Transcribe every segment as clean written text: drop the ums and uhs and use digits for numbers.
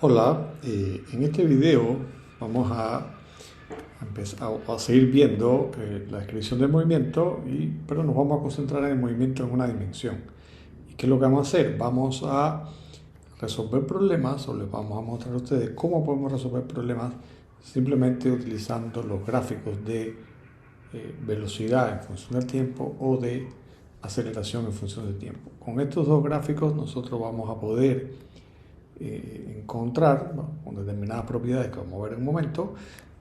Hola, en este video vamos a empezar a seguir viendo la descripción del movimiento, pero nos vamos a concentrar en el movimiento en una dimensión. ¿Y qué es lo que vamos a hacer? Vamos a resolver problemas o les vamos a mostrar a ustedes cómo podemos resolver problemas simplemente utilizando los gráficos de velocidad en función del tiempo o de aceleración en función del tiempo. Con estos dos gráficos nosotros vamos a poder encontrar, ¿no?, con determinadas propiedades que vamos a ver en un momento,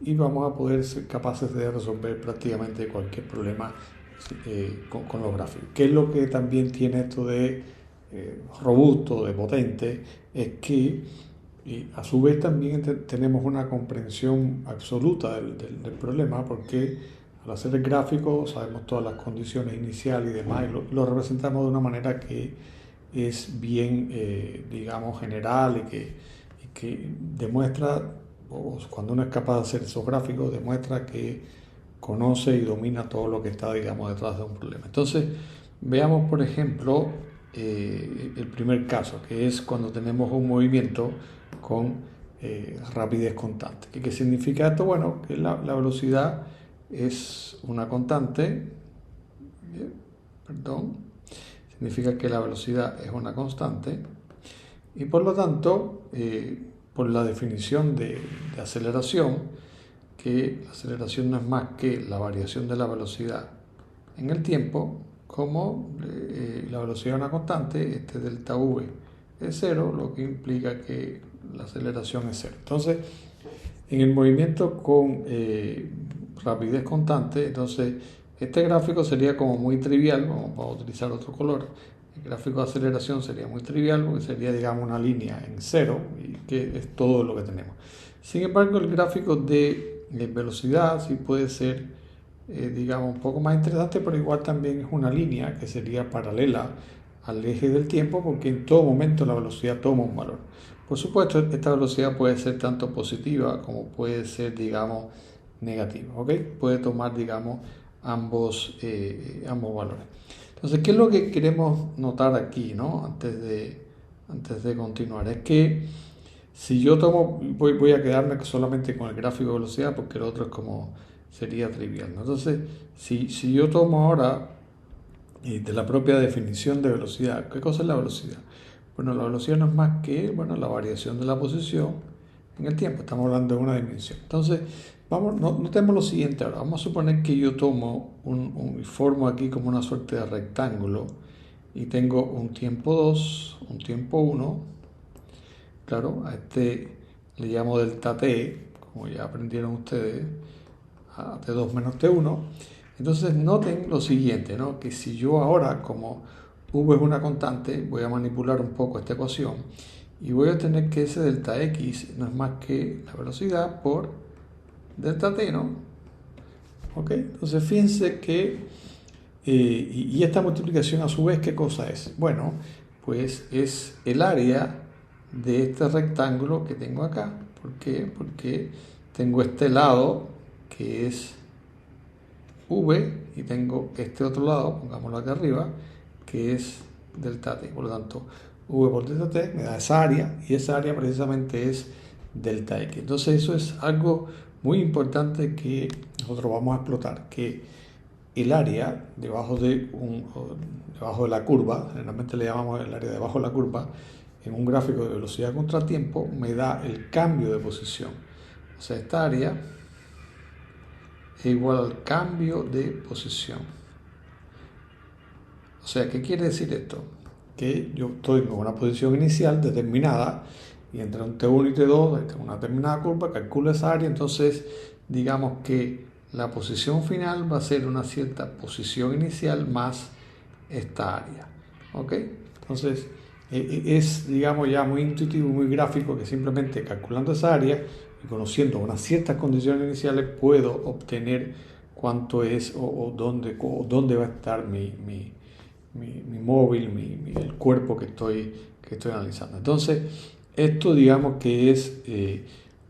y vamos a poder ser capaces de resolver prácticamente cualquier problema con los gráficos. ¿Qué es lo que también tiene esto de robusto, de potente? Es que a su vez también tenemos una comprensión absoluta del problema, porque al hacer el gráfico sabemos todas las condiciones iniciales y demás, y lo representamos de una manera que es bien, digamos, general y que demuestra, o cuando uno es capaz de hacer esos gráficos, demuestra que conoce y domina todo lo que está, digamos, detrás de un problema. Entonces, veamos, por ejemplo, el primer caso, que es cuando tenemos un movimiento con rapidez constante. ¿Qué significa esto? Bueno, que la velocidad es una constante, perdón, significa que la velocidad es una constante y por lo tanto, por la definición de aceleración, que la aceleración no es más que la variación de la velocidad en el tiempo, como la velocidad es una constante, este delta v es cero, lo que implica que la aceleración es cero. Entonces, en el movimiento con rapidez constante, entonces este gráfico sería como muy trivial, vamos a utilizar otro color. El gráfico de aceleración sería muy trivial porque sería, digamos, una línea en cero, y que es todo lo que tenemos. Sin embargo, el gráfico de velocidad sí puede ser, digamos, un poco más interesante, pero igual también es una línea que sería paralela al eje del tiempo, porque en todo momento la velocidad toma un valor. Por supuesto, esta velocidad puede ser tanto positiva como puede ser, digamos, negativa, ¿ok? Puede tomar, digamos, ambos valores. Entonces, ¿qué es lo que queremos notar aquí, ¿no? Antes de continuar? Es que si yo tomo, voy a quedarme solamente con el gráfico de velocidad porque el otro es como, sería trivial, ¿no? Entonces, si yo tomo ahora de la propia definición de velocidad, ¿qué cosa es la velocidad? Bueno, la velocidad no es más que, bueno, la variación de la posición en el tiempo. Estamos hablando de una dimensión. Entonces, notemos lo siguiente ahora. Vamos a suponer que yo tomo y formo aquí como una suerte de rectángulo y tengo un tiempo 2, un tiempo 1. Claro, a este le llamo delta t, como ya aprendieron ustedes, a t2 menos t1. Entonces noten lo siguiente, ¿no? Que si yo ahora, como v es una constante, voy a manipular un poco esta ecuación y voy a tener que ese delta x no es más que la velocidad por delta t, ¿no? ¿Ok? Entonces fíjense que, y esta multiplicación a su vez, ¿qué cosa es? Bueno, pues es el área de este rectángulo que tengo acá. ¿Por qué? Porque tengo este lado que es v y tengo este otro lado, pongámoslo aquí arriba, que es delta t. Por lo tanto, v por delta t me da esa área, y esa área precisamente es delta x. Entonces eso es algo muy importante que nosotros vamos a explotar, que el área debajo de la curva, generalmente le llamamos el área debajo de la curva, en un gráfico de velocidad contra tiempo, me da el cambio de posición. O sea, esta área es igual al cambio de posición. O sea, ¿qué quiere decir esto? Que yo estoy en una posición inicial determinada y entre un T1 y T2, en una determinada curva, calculo esa área. Entonces, digamos que la posición final va a ser una cierta posición inicial más esta área. ¿Ok? Entonces, es, digamos, ya muy intuitivo, muy gráfico, que simplemente calculando esa área y conociendo unas ciertas condiciones iniciales puedo obtener cuánto es o dónde va a estar mi móvil, el cuerpo que estoy analizando. Entonces, esto, digamos, que es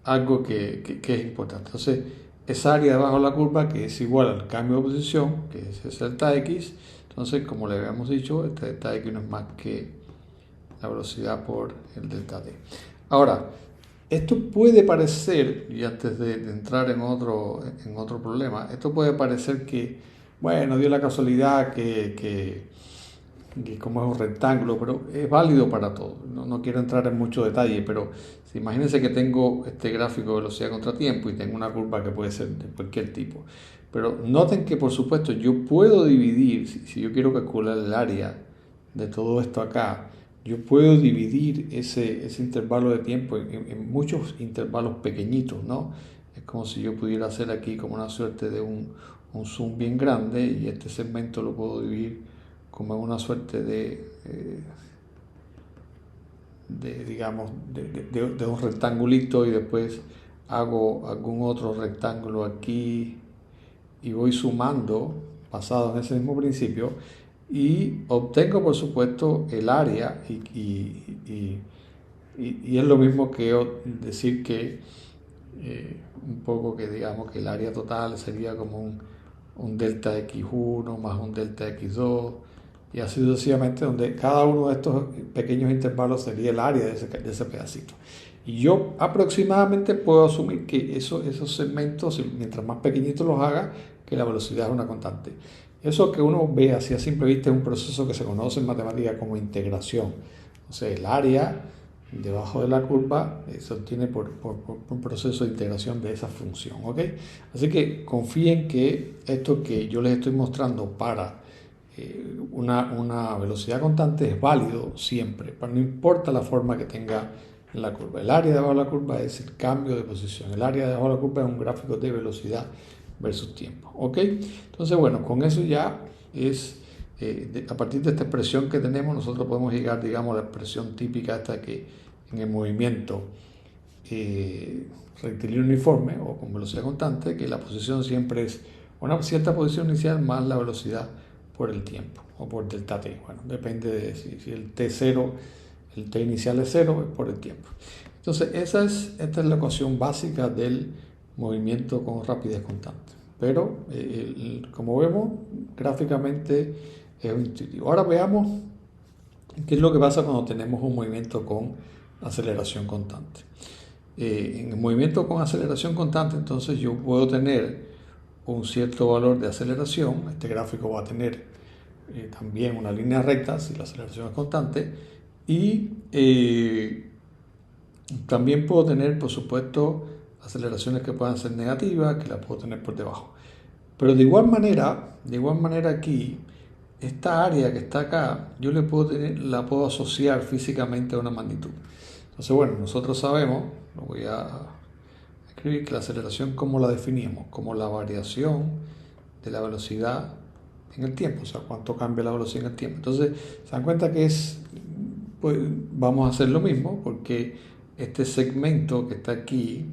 algo que es importante. Entonces, esa área debajo de la curva, que es igual al cambio de posición, que es el delta x. Entonces, como le habíamos dicho, este delta x no es más que la velocidad por el delta t. Ahora, esto puede parecer, y antes de entrar en otro problema, esto puede parecer que, bueno, dio la casualidad que como es un rectángulo, pero es válido para todo. No quiero entrar en mucho detalle, pero si imagínense que tengo este gráfico de velocidad contra tiempo y tengo una curva que puede ser de cualquier tipo. Pero noten que, por supuesto, yo puedo dividir, si yo quiero calcular el área de todo esto acá, yo puedo dividir ese intervalo de tiempo en muchos intervalos pequeñitos, ¿no? Es como si yo pudiera hacer aquí como una suerte de un zoom bien grande y este segmento lo puedo dividir como una suerte digamos, de un rectangulito y después hago algún otro rectángulo aquí y voy sumando basado en ese mismo principio y obtengo por supuesto el área y es lo mismo que decir que un poco que digamos que el área total sería como un delta x1 más un delta x2 y así sucesivamente, donde cada uno de estos pequeños intervalos sería el área de ese pedacito. Y yo aproximadamente puedo asumir que esos segmentos, mientras más pequeñitos los haga, que la velocidad es una constante. Eso que uno ve así a simple vista es un proceso que se conoce en matemática como integración. O sea, el área debajo de la curva se obtiene por un proceso de integración de esa función, ¿ok? Así que confíen que esto que yo les estoy mostrando para una velocidad constante es válido siempre, no importa la forma que tenga la curva. El área debajo de la curva es el cambio de posición, el área debajo de la curva es un gráfico de velocidad versus tiempo, ¿ok? Entonces, bueno, con eso ya es, a partir de esta expresión que tenemos, nosotros podemos llegar, digamos, a la expresión típica esta que en el movimiento rectilíneo uniforme o con velocidad constante, que la posición siempre es una cierta posición inicial más la velocidad por el tiempo o por delta t. Bueno, depende de si el t0, el t inicial es 0, es por el tiempo. Entonces, esta es la ecuación básica del movimiento con rapidez constante. Pero, como vemos, gráficamente es intuitivo. Ahora veamos qué es lo que pasa cuando tenemos un movimiento con aceleración constante. En el movimiento con aceleración constante, entonces yo puedo tener un cierto valor de aceleración. Este gráfico va a tener también una línea recta si la aceleración es constante. Y también puedo tener, por supuesto, aceleraciones que puedan ser negativas, que las puedo tener por debajo. Pero de igual manera aquí, esta área que está acá, yo la puedo asociar físicamente a una magnitud. Entonces, bueno, nosotros sabemos, lo voy a escribir, que la aceleración, ¿cómo la definimos? Como la variación de la velocidad en el tiempo, o sea, cuánto cambia la velocidad en el tiempo. Entonces, se dan cuenta que pues vamos a hacer lo mismo, porque este segmento que está aquí,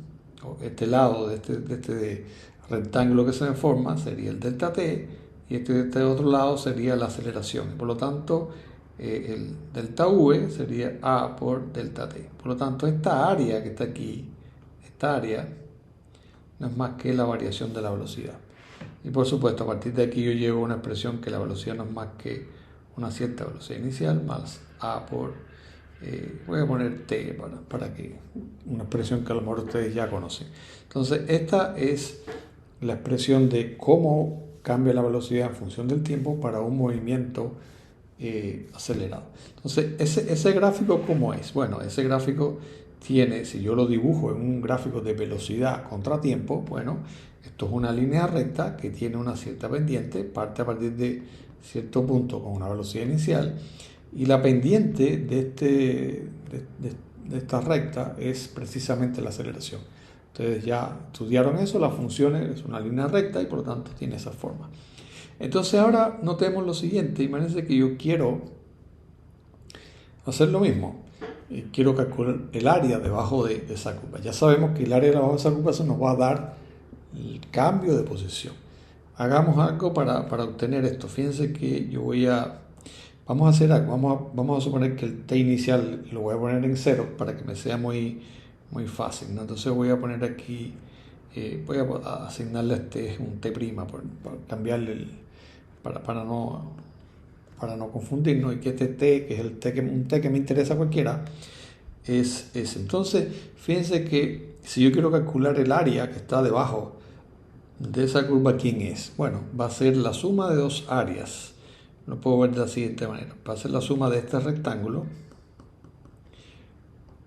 o este lado de este rectángulo que se me forma, sería el delta t, y este otro lado sería la aceleración. Por lo tanto, el delta v sería a por delta t. Por lo tanto, esta área que está aquí, esta área, no es más que la variación de la velocidad. Y por supuesto, a partir de aquí yo llevo una expresión que la velocidad no es más que una cierta velocidad inicial más a por, voy a poner t para que, una expresión que a lo mejor ustedes ya conocen. Entonces, esta es la expresión de cómo cambia la velocidad en función del tiempo para un movimiento acelerado. Entonces, ese gráfico, ¿cómo es? Bueno, ese gráfico tiene, si yo lo dibujo en un gráfico de velocidad contra tiempo, bueno, esto es una línea recta que tiene una cierta pendiente, parte a partir de cierto punto con una velocidad inicial, y la pendiente de esta recta es precisamente la aceleración. Ustedes ya estudiaron eso, las funciones es una línea recta y por lo tanto tiene esa forma. Entonces ahora notemos lo siguiente, imagínense que yo quiero hacer lo mismo. Quiero calcular el área debajo de esa curva. Ya sabemos que el área debajo de esa curva se nos va a dar el cambio de posición. Hagamos algo para obtener esto. Fíjense que yo vamos a hacer algo. Vamos a suponer que el t inicial lo voy a poner en 0 para que me sea muy fácil, ¿no? Entonces voy a poner aquí, voy a asignarle un t' por cambiarle para no confundirnos, y que este t, que es un t que me interesa cualquiera, es ese. Entonces, fíjense que si yo quiero calcular el área que está debajo de esa curva, ¿quién es? Bueno, va a ser la suma de dos áreas. Lo puedo ver de la siguiente manera. Va a ser la suma de este rectángulo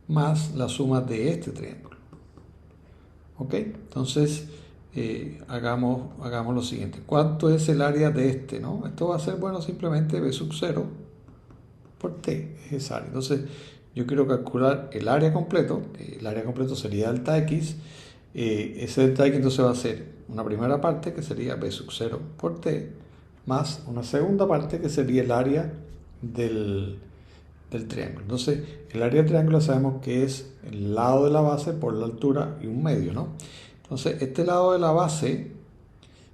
más la suma de este triángulo. ¿Ok? Entonces, hagamos lo siguiente. ¿Cuánto es el área de este? ¿No? Esto va a ser, bueno, simplemente b sub 0 por t, es esa área. Entonces, yo quiero calcular el área completo. El área completo sería delta x. Ese delta x entonces va a ser una primera parte que sería b sub 0 por t más una segunda parte que sería el área del triángulo. Entonces, el área del triángulo sabemos que es el lado de la base por la altura y un medio, ¿no? Entonces, este lado de la base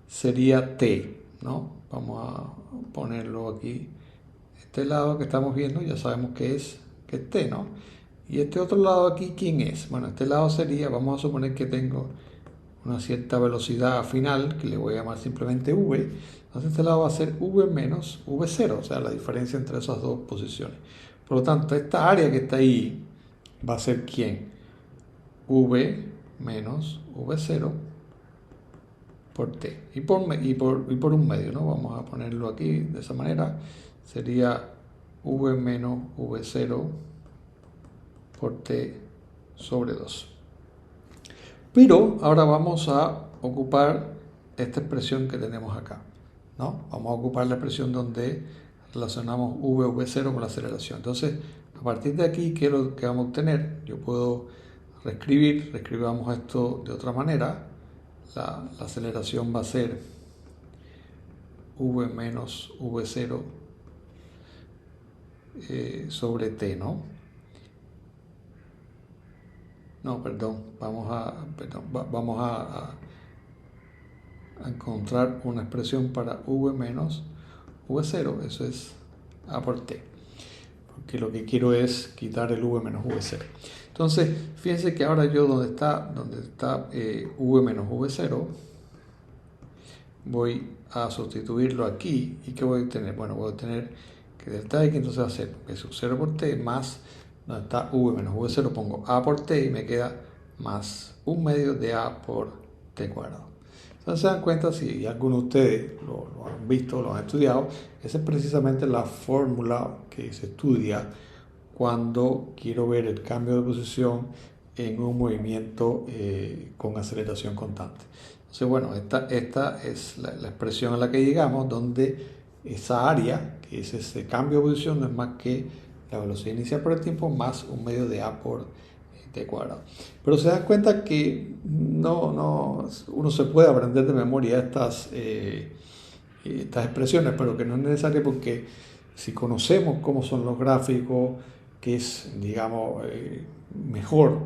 sería t, ¿no? Vamos a ponerlo aquí. Este lado que estamos viendo ya sabemos que es t, ¿no? Y este otro lado aquí, ¿quién es? Bueno, este lado sería, vamos a suponer que tengo una cierta velocidad final, que le voy a llamar simplemente v. Entonces este lado va a ser v menos v0, o sea, la diferencia entre esas dos posiciones. Por lo tanto, esta área que está ahí va a ser ¿quién? V menos v0 por t. Y por un medio, ¿no? Vamos a ponerlo aquí de esa manera. Sería v menos v0 por t sobre 2. Pero ahora vamos a ocupar esta expresión que tenemos acá, ¿no? Vamos a ocupar la expresión donde relacionamos v0 con la aceleración. Entonces, a partir de aquí, ¿qué es lo que vamos a obtener? Yo puedo reescribamos esto de otra manera. La aceleración va a ser v menos v0 sobre t, ¿no? No, perdón, vamos a encontrar una expresión para v menos v0, eso es a por t, porque lo que quiero es quitar el v menos v0. Entonces, fíjense que ahora yo donde está v menos v0, voy a sustituirlo aquí, y ¿qué voy a obtener? Bueno, voy a obtener que delta x entonces va a ser v sub 0 por t más, donde está v menos v0, pongo a por t y me queda más un medio de a por t cuadrado. Entonces se dan cuenta, si algunos de ustedes lo han visto, lo han estudiado, esa es precisamente la fórmula que se estudia cuando quiero ver el cambio de posición en un movimiento con aceleración constante. Entonces, bueno, esta es la expresión a la que llegamos, donde esa área, que es ese cambio de posición, no es más que la velocidad inicial por el tiempo más un medio de a por t cuadrado. Pero se dan cuenta que uno se puede aprender de memoria estas expresiones, pero que no es necesario, porque si conocemos cómo son los gráficos, que es, digamos, mejor,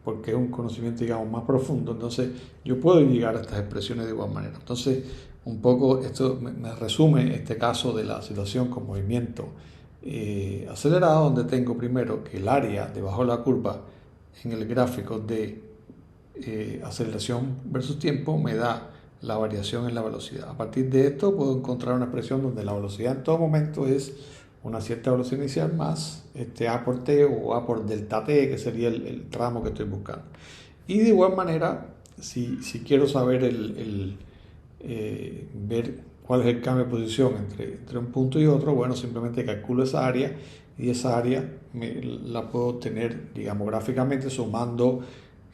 porque es un conocimiento, digamos, más profundo, entonces yo puedo llegar a estas expresiones de igual manera. Entonces, un poco esto me resume este caso de la situación con movimiento acelerado, donde tengo primero que el área debajo de la curva en el gráfico de aceleración versus tiempo me da la variación en la velocidad. A partir de esto puedo encontrar una expresión donde la velocidad en todo momento es una cierta velocidad inicial más a por t o a por delta t, que sería el tramo que estoy buscando. Y de igual manera, si quiero saber ver cuál es el cambio de posición entre un punto y otro, bueno, simplemente calculo esa área, y esa área la puedo obtener, digamos, gráficamente sumando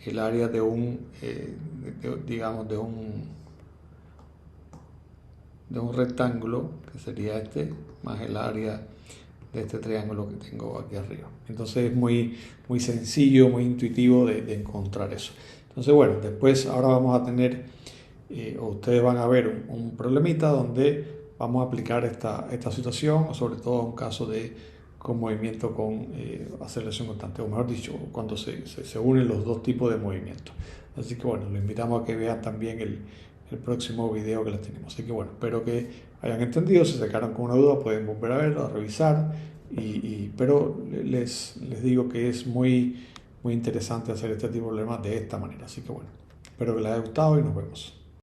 el área de un rectángulo, que sería este, más el área de este triángulo que tengo aquí arriba. Entonces es muy sencillo, muy intuitivo de encontrar eso. Entonces, bueno, después ahora vamos a tener, o ustedes van a ver un problemita donde vamos a aplicar esta situación, sobre todo en un caso con movimiento con aceleración constante, o mejor dicho, cuando se unen los dos tipos de movimientos. Así que bueno, los invitamos a que vean también el próximo video que les tenemos. Así que bueno, espero que hayan entendido. Si se quedaron con una duda, pueden volver a verlo, a revisar, pero les digo que es muy interesante hacer este tipo de problemas de esta manera. Así que bueno, espero que les haya gustado y nos vemos.